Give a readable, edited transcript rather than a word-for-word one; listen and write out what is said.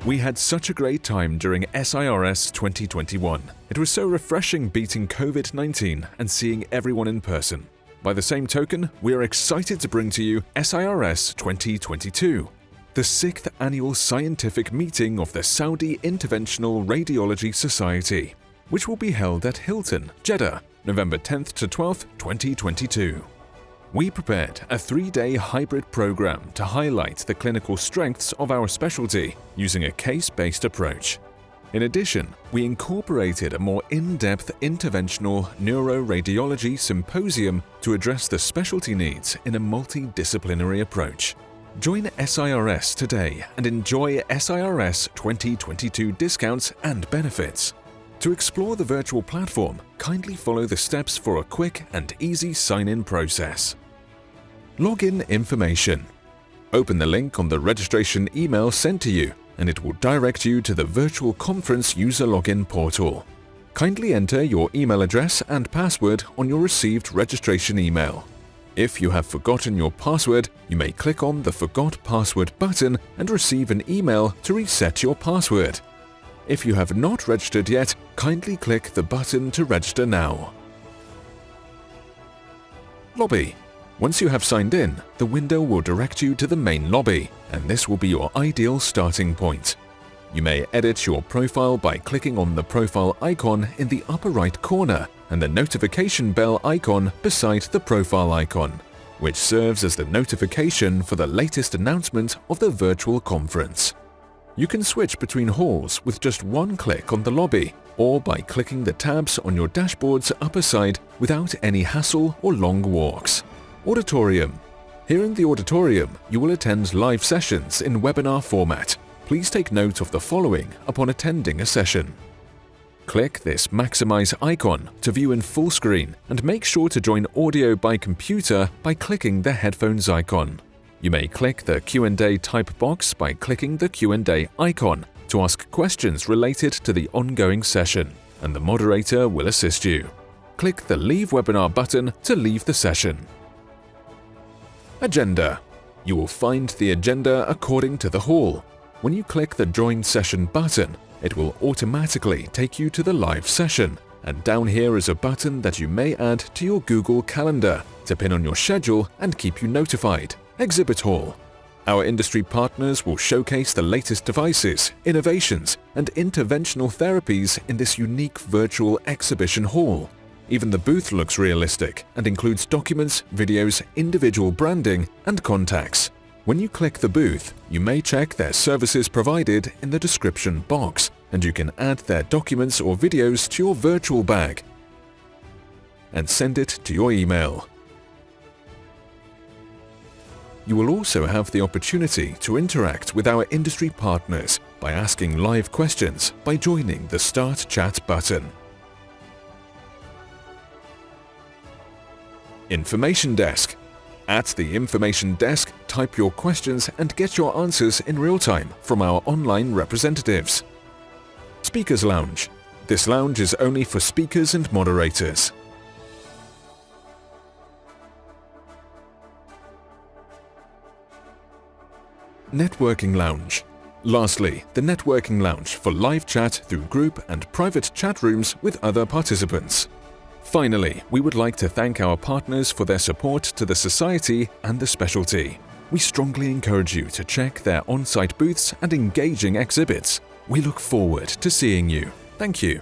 We had such a great time during SIRS 2021. It was so refreshing beating COVID-19 and seeing everyone in person. By the same token, we are excited to bring to you SIRS 2022, the 6th annual scientific meeting of the Saudi Interventional Radiology Society, which will be held at Hilton, Jeddah, November 10th to 12th, 2022. We prepared a 3-day hybrid program to highlight the clinical strengths of our specialty using a case-based approach. In addition, we incorporated a more in-depth interventional neuroradiology symposium to address the specialty needs in a multidisciplinary approach. Join SIRS today and enjoy SIRS 2022 discounts and benefits. To explore the virtual platform, kindly follow the steps for a quick and easy sign-in process. Login information. Open the link on the registration email sent to you, and it will direct you to the virtual conference user login portal. Kindly enter your email address and password on your received registration email. If you have forgotten your password, you may click on the Forgot Password button and receive an email to reset your password. If you have not registered yet, kindly click the button to register now. Lobby. Once you have signed in, the window will direct you to the main lobby, and this will be your ideal starting point. You may edit your profile by clicking on the profile icon in the upper right corner and the notification bell icon beside the profile icon, which serves as the notification for the latest announcement of the virtual conference. You can switch between halls with just one click on the lobby or by clicking the tabs on your dashboard's upper side without any hassle or long walks. Auditorium. Here in the auditorium, you will attend live sessions in webinar format. Please take note of the following upon attending a session. Click this Maximize icon to view in full screen and make sure to join audio by computer by clicking the headphones icon. You may click the Q&A type box by clicking the Q&A icon to ask questions related to the ongoing session, and the moderator will assist you. Click the Leave Webinar button to leave the session. Agenda. You will find the agenda according to the hall. When you click the Join Session button, it will automatically take you to the live session, and down here is a button that you may add to your Google Calendar to pin on your schedule and keep you notified. Exhibit Hall. Our industry partners will showcase the latest devices, innovations, and interventional therapies in this unique virtual exhibition hall. Even the booth looks realistic and includes documents, videos, individual branding, and contacts. When you click the booth, you may check their services provided in the description box, and you can add their documents or videos to your virtual bag and send it to your email. You will also have the opportunity to interact with our industry partners by asking live questions by joining the Start Chat button. Information Desk. At the Information Desk, type your questions and get your answers in real time from our online representatives. Speakers Lounge. This lounge is only for speakers and moderators. Networking Lounge. Lastly, the Networking Lounge for live chat through group and private chat rooms with other participants. Finally, we would like to thank our partners for their support to the Society and the specialty. We strongly encourage you to check their on-site booths and engaging exhibits. We look forward to seeing you. Thank you.